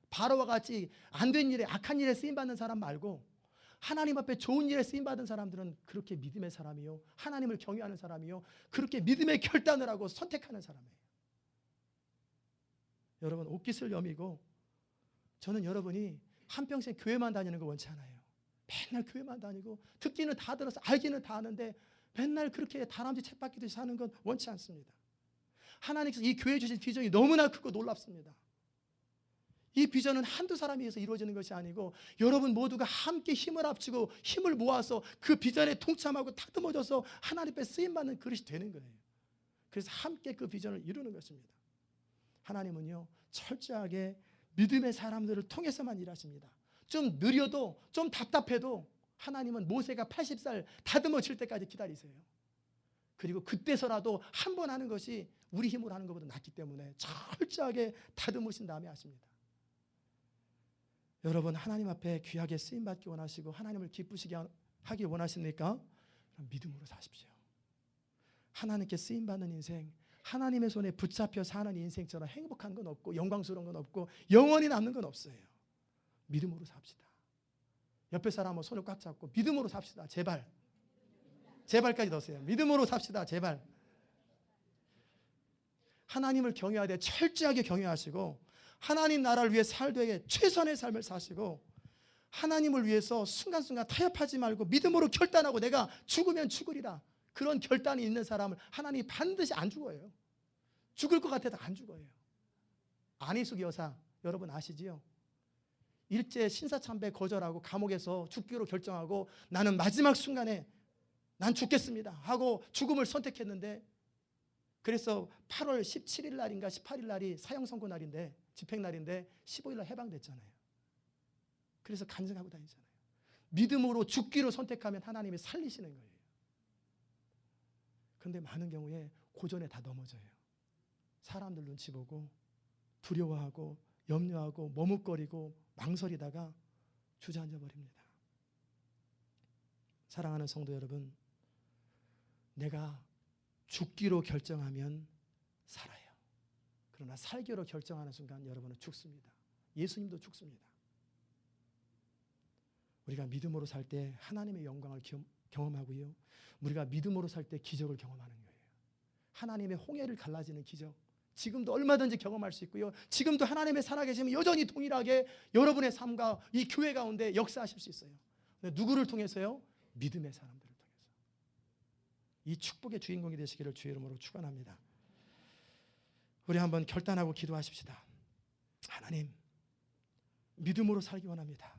[SPEAKER 1] 바로와 같이 안 된 일에, 악한 일에 쓰임받는 사람 말고 하나님 앞에 좋은 일에 쓰임받은 사람들은 그렇게 믿음의 사람이요, 하나님을 경외하는 사람이요, 그렇게 믿음의 결단을 하고 선택하는 사람이에요. 여러분, 옷깃을 여미고, 저는 여러분이 한평생 교회만 다니는 거 원치 않아요. 맨날 교회만 다니고 듣기는 다 들어서 알기는 다 아는데 맨날 그렇게 다람쥐 쳇바퀴듯이 사는 건 원치 않습니다. 하나님께서 이 교회 주신 비전이 너무나 크고 놀랍습니다. 이 비전은 한두 사람에 의해서 이루어지는 것이 아니고 여러분 모두가 함께 힘을 합치고 힘을 모아서 그 비전에 동참하고 다듬어져서 하나님 앞에 쓰임받는 그릇이 되는 거예요. 그래서 함께 그 비전을 이루는 것입니다. 하나님은요, 철저하게 믿음의 사람들을 통해서만 일하십니다. 좀 느려도, 좀 답답해도 하나님은 모세가 80살 다듬어질 때까지 기다리세요. 그리고 그때서라도 한 번 하는 것이 우리 힘으로 하는 것보다 낫기 때문에 철저하게 다듬으신 다음에 하십니다. 여러분, 하나님 앞에 귀하게 쓰임받기 원하시고 하나님을 기쁘시게 하기 원하십니까? 그럼 믿음으로 사십시오. 하나님께 쓰임받는 인생, 하나님의 손에 붙잡혀 사는 인생처럼 행복한 건 없고 영광스러운 건 없고 영원히 남는 건 없어요. 믿음으로 삽시다. 옆에 사람은 손을 꽉 잡고 믿음으로 삽시다. 제발. 제발까지 넣으세요. 믿음으로 삽시다. 제발. 하나님을 경외하되 철저하게 경외하시고 하나님 나라를 위해 살되게 최선의 삶을 사시고 하나님을 위해서 순간순간 타협하지 말고 믿음으로 결단하고 내가 죽으면 죽으리라, 그런 결단이 있는 사람을 하나님이 반드시 안 죽어요. 죽을 것 같아도 안 죽어요. 안희숙 여사 여러분 아시지요? 일제 신사참배 거절하고 감옥에서 죽기로 결정하고 나는 마지막 순간에 난 죽겠습니다 하고 죽음을 선택했는데, 그래서 8월 17일 날인가 18일 날이 사형선고 날인데, 집행날인데 15일 날 해방됐잖아요. 그래서 간증하고 다니잖아요. 믿음으로 죽기로 선택하면 하나님이 살리시는 거예요. 그런데 많은 경우에 고전에 다 넘어져요. 사람들 눈치 보고 두려워하고 염려하고 머뭇거리고 망설이다가 주저앉아 버립니다. 사랑하는 성도 여러분, 내가 죽기로 결정하면 살아요. 그러나 살기로 결정하는 순간 여러분은 죽습니다. 예수님도 죽습니다. 우리가 믿음으로 살 때 하나님의 영광을 경험하고요, 우리가 믿음으로 살 때 기적을 경험하는 거예요. 하나님의 홍해를 갈라지는 기적, 지금도 얼마든지 경험할 수 있고요, 지금도 하나님의 살아계시면 여전히 동일하게 여러분의 삶과 이 교회 가운데 역사하실 수 있어요. 누구를 통해서요? 믿음의 사람들을 통해서. 이 축복의 주인공이 되시기를 주의 이름으로 축원합니다. 우리 한번 결단하고 기도하십시다. 하나님, 믿음으로 살기 원합니다.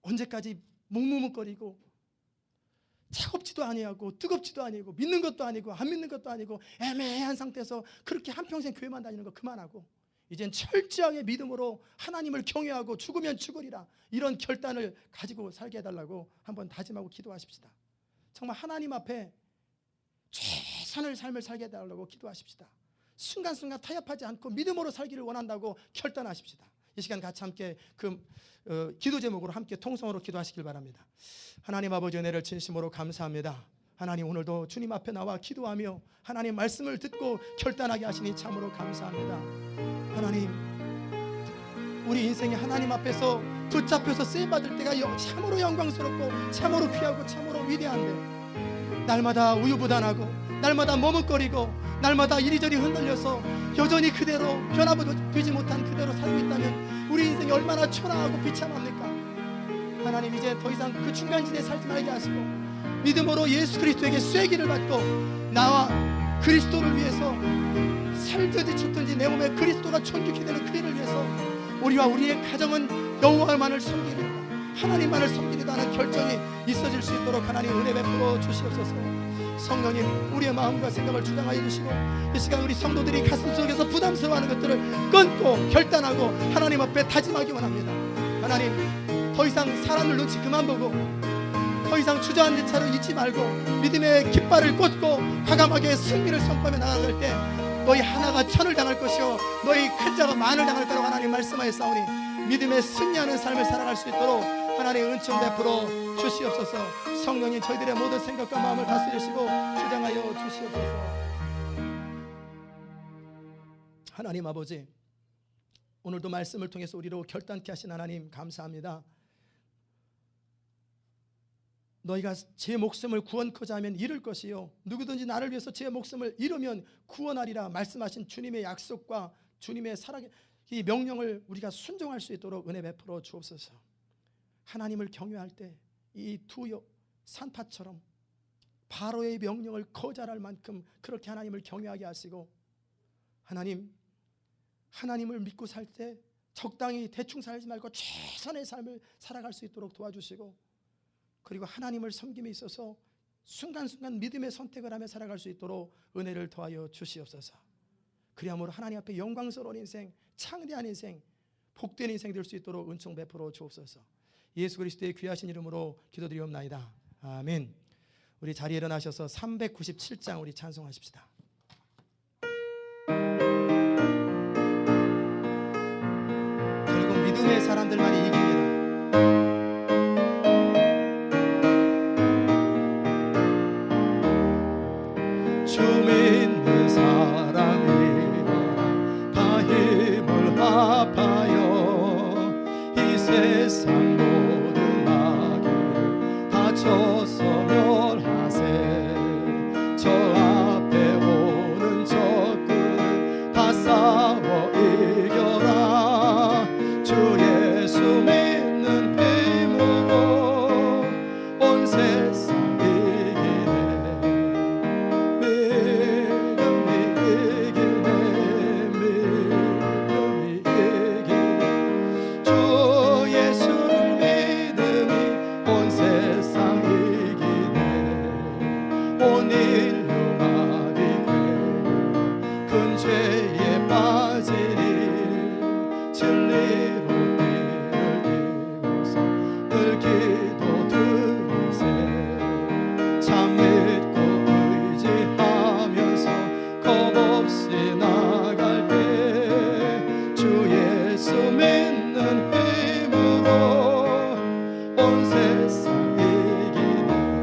[SPEAKER 1] 언제까지 묵묵거리고 차갑지도 아니하고 뜨겁지도 아니고 믿는 것도 아니고 안 믿는 것도 아니고 애매한 상태에서 그렇게 한평생 교회만 다니는 거 그만하고 이젠 철저하게 믿음으로 하나님을 경외하고 죽으면 죽으리라, 이런 결단을 가지고 살게 해달라고 한번 다짐하고 기도하십시다. 정말 하나님 앞에 최선의 삶을 살게 해달라고 기도하십시다. 순간순간 타협하지 않고 믿음으로 살기를 원한다고 결단하십시다. 이 시간 같이 함께 기도 제목으로 함께 통성으로 기도하시길 바랍니다. 하나님 아버지, 은혜를 진심으로 감사합니다. 하나님, 오늘도 주님 앞에 나와 기도하며 하나님 말씀을 듣고 결단하게 하시니 참으로 감사합니다. 하나님, 우리 인생이 하나님 앞에서 붙잡혀서 쓰임받을 때가 참으로 영광스럽고 참으로 귀하고 참으로 위대한데, 날마다 우유부단하고 날마다 머뭇거리고 날마다 이리저리 흔들려서 여전히 그대로 변화되지 못한 그대로 살고 있다면 우리 인생이 얼마나 초라하고 비참합니까? 하나님, 이제 더 이상 그 중간지대에 살지 말게 하시고 믿음으로 예수 그리스도에게 쐐기를 받고 나와 그리스도를 위해서 살든지 죽든지 내 몸에 그리스도가 존귀케 되는 그 일을 위해서 우리와 우리의 가정은 여호와만을 섬기리라, 하나님만을 섬기리라 하는 결정이 있어질 수 있도록 하나님 은혜 베풀어 주시옵소서. 성령님, 우리의 마음과 생각을 주장하여 주시고 이 시간 우리 성도들이 가슴 속에서 부담스러워하는 것들을 끊고 결단하고 하나님 앞에 다짐하기 원합니다. 하나님, 더 이상 사람을 눈치 그만 보고 더 이상 주저앉은 채로 있지 말고 믿음의 깃발을 꽂고 과감하게 승리를 선포하며 나아갈 때 너희 하나가 천을 당할 것이요 너희 큰 자가 만을 당할 거라고 하나님 말씀하였사오니 믿음의 승리하는 삶을 살아갈 수 있도록 하나님 은총 베풀어 주시옵소서. 성령님, 저희들의 모든 생각과 마음을 다스리시고 주장하여 주시옵소서. 하나님 아버지, 오늘도 말씀을 통해서 우리로 결단케 하신 하나님 감사합니다. 너희가 제 목숨을 구원코자 하면 잃을 것이요 누구든지 나를 위해서 제 목숨을 잃으면 구원하리라 말씀하신 주님의 약속과 주님의 이 명령을 우리가 순종할 수 있도록 은혜 베풀어 주옵소서. 하나님을 경외할 때 이 두 산파처럼 바로의 명령을 거절할 만큼 그렇게 하나님을 경외하게 하시고, 하나님을 믿고 살 때 적당히 대충 살지 말고 최선의 삶을 살아갈 수 있도록 도와주시고, 그리고 하나님을 섬김에 있어서 순간순간 믿음의 선택을 하며 살아갈 수 있도록 은혜를 더하여 주시옵소서. 그리함으로 하나님 앞에 영광스러운 인생, 창대한 인생, 복된 인생 될 수 있도록 은총 베풀어 주옵소서. 예수 그리스도의 귀하신 이름으로 기도드리옵나이다. 아멘. 우리 자리에 일어나셔서 397장 우리 찬송하십시다. 결국 믿음의 사람들만이 이깁니다. 주 믿는 사람이라 다 힘을 합하여 이 세상 모든 마귀를 다 쳐서 멸하세. 저 앞에 오는 적군을 다 싸워 이겨라. 주 예수 믿는 힘으로 온 세상 온 세상 이기네.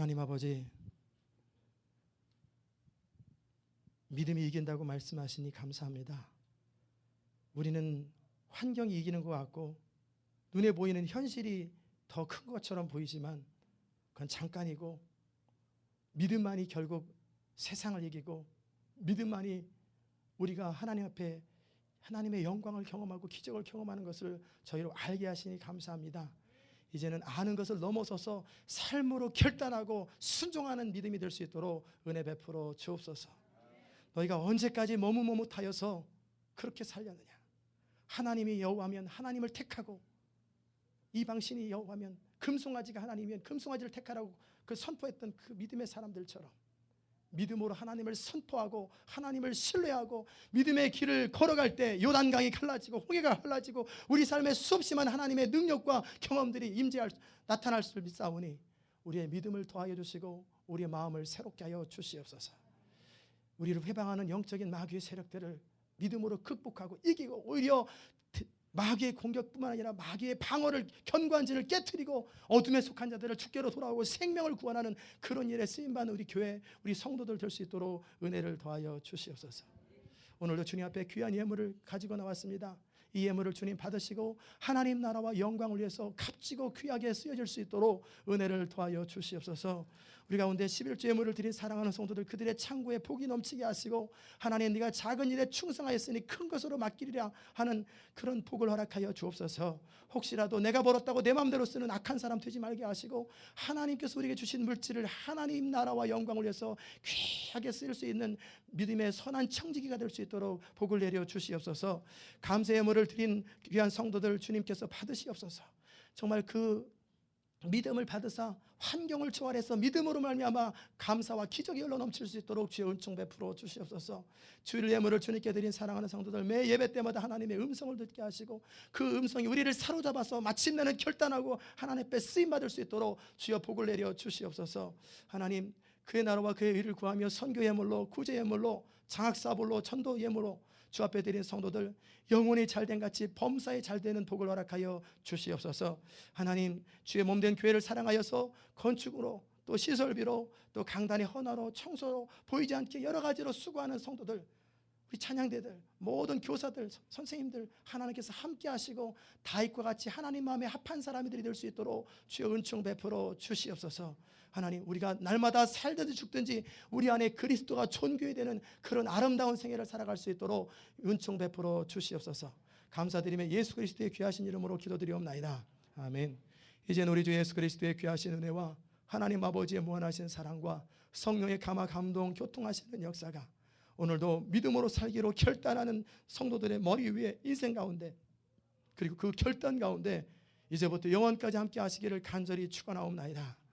[SPEAKER 1] 하나님 아버지, 믿음이 이긴다고 말씀하시니 감사합니다. 우리는 환경이 이기는 것 같고 눈에 보이는 현실이 더 큰 것처럼 보이지만 그건 잠깐이고, 믿음만이 결국 세상을 이기고, 믿음만이 우리가 하나님 앞에 하나님의 영광을 경험하고 기적을 경험하는 것을 저희로 알게 하시니 감사합니다. 이제는 아는 것을 넘어서서 삶으로 결단하고 순종하는 믿음이 될 수 있도록 은혜 베풀어 주옵소서. 너희가 언제까지 머뭇머뭇하여서 그렇게 살려느냐? 하나님이 여호와면 하나님을 택하고, 이방신이 여호와면, 금송아지가 하나님이면 금송아지를 택하라고 그 선포했던 그 믿음의 사람들처럼 믿음으로 하나님을 선포하고 하나님을 신뢰하고 믿음의 길을 걸어갈 때 요단강이 갈라지고 홍해가 갈라지고 우리 삶에 수없이 많은 하나님의 능력과 경험들이 나타날 줄 믿사오니 우리의 믿음을 더하여 주시고 우리의 마음을 새롭게 하여 주시옵소서. 우리를 회방하는 영적인 마귀의 세력들을 믿음으로 극복하고 이기고, 오히려 마귀의 공격뿐만 아니라 마귀의 방어를, 견고한지를 깨트리고 어둠에 속한 자들을 주께로 돌아오고 생명을 구원하는 그런 일에 쓰임받는 우리 교회, 우리 성도들 될 수 있도록 은혜를 더하여 주시옵소서. 오늘도 주님 앞에 귀한 예물을 가지고 나왔습니다. 이 예물을 주님 받으시고 하나님 나라와 영광을 위해서 값지고 귀하게 쓰여질 수 있도록 은혜를 더하여 주시옵소서. 우리 가운데 11조 예물을 드린 사랑하는 성도들, 그들의 창고에 복이 넘치게 하시고 하나님, 네가 작은 일에 충성하였으니 큰 것으로 맡기리라 하는 그런 복을 허락하여 주옵소서. 혹시라도 내가 벌었다고 내 마음대로 쓰는 악한 사람 되지 말게 하시고 하나님께서 우리에게 주신 물질을 하나님 나라와 영광을 위해서 귀하게 쓰일 수 있는 믿음의 선한 청지기가 될 수 있도록 복을 내려 주시옵소서. 감사의 예물을 드린 귀한 성도들 주님께서 받으시옵소서. 정말 그 믿음을 받으사 환경을 초월해서 믿음으로 말미암아 감사와 기적이 흘러 넘칠 수 있도록 주의 은총 베풀어 주시옵소서. 주일 예물을 주님께 드린 사랑하는 성도들, 매 예배 때마다 하나님의 음성을 듣게 하시고 그 음성이 우리를 사로잡아서 마침내는 결단하고 하나님 앞에 쓰임받을 수 있도록 주여 복을 내려 주시옵소서. 하나님, 그의 나라와 그의 의를 구하며 선교 예물로, 구제 예물로, 장학사불로, 전도 예물로 주 앞에 드린 성도들 영혼이 잘된 같이 범사에 잘되는 복을 허락하여 주시옵소서. 하나님, 주의 몸된 교회를 사랑하여서 건축으로, 또 시설비로, 또 강단의 헌화로, 청소로, 보이지 않게 여러 가지로 수고하는 성도들, 우리 찬양대들, 모든 교사들, 선생님들 하나님께서 함께 하시고 다윗과 같이 하나님 마음에 합한 사람들이 될 수 있도록 주의 은총 베풀어 주시옵소서. 하나님, 우리가 날마다 살든지 죽든지 우리 안에 그리스도가 존귀해야 되는 그런 아름다운 생애를 살아갈 수 있도록 은총 베풀어 주시옵소서. 감사드리며 예수 그리스도의 귀하신 이름으로 기도드리옵나이다. 아멘. 이제는 우리 주 예수 그리스도의 귀하신 은혜와 하나님 아버지의 무한하신 사랑과 성령의 감화 감동 교통하시는 역사가 오늘도 믿음으로 살기로 결단하는 성도들의 머리 위에, 인생 가운데, 그리고 그 결단 가운데 이제부터 영원까지 함께 하시기를 간절히 축원하옵나이다.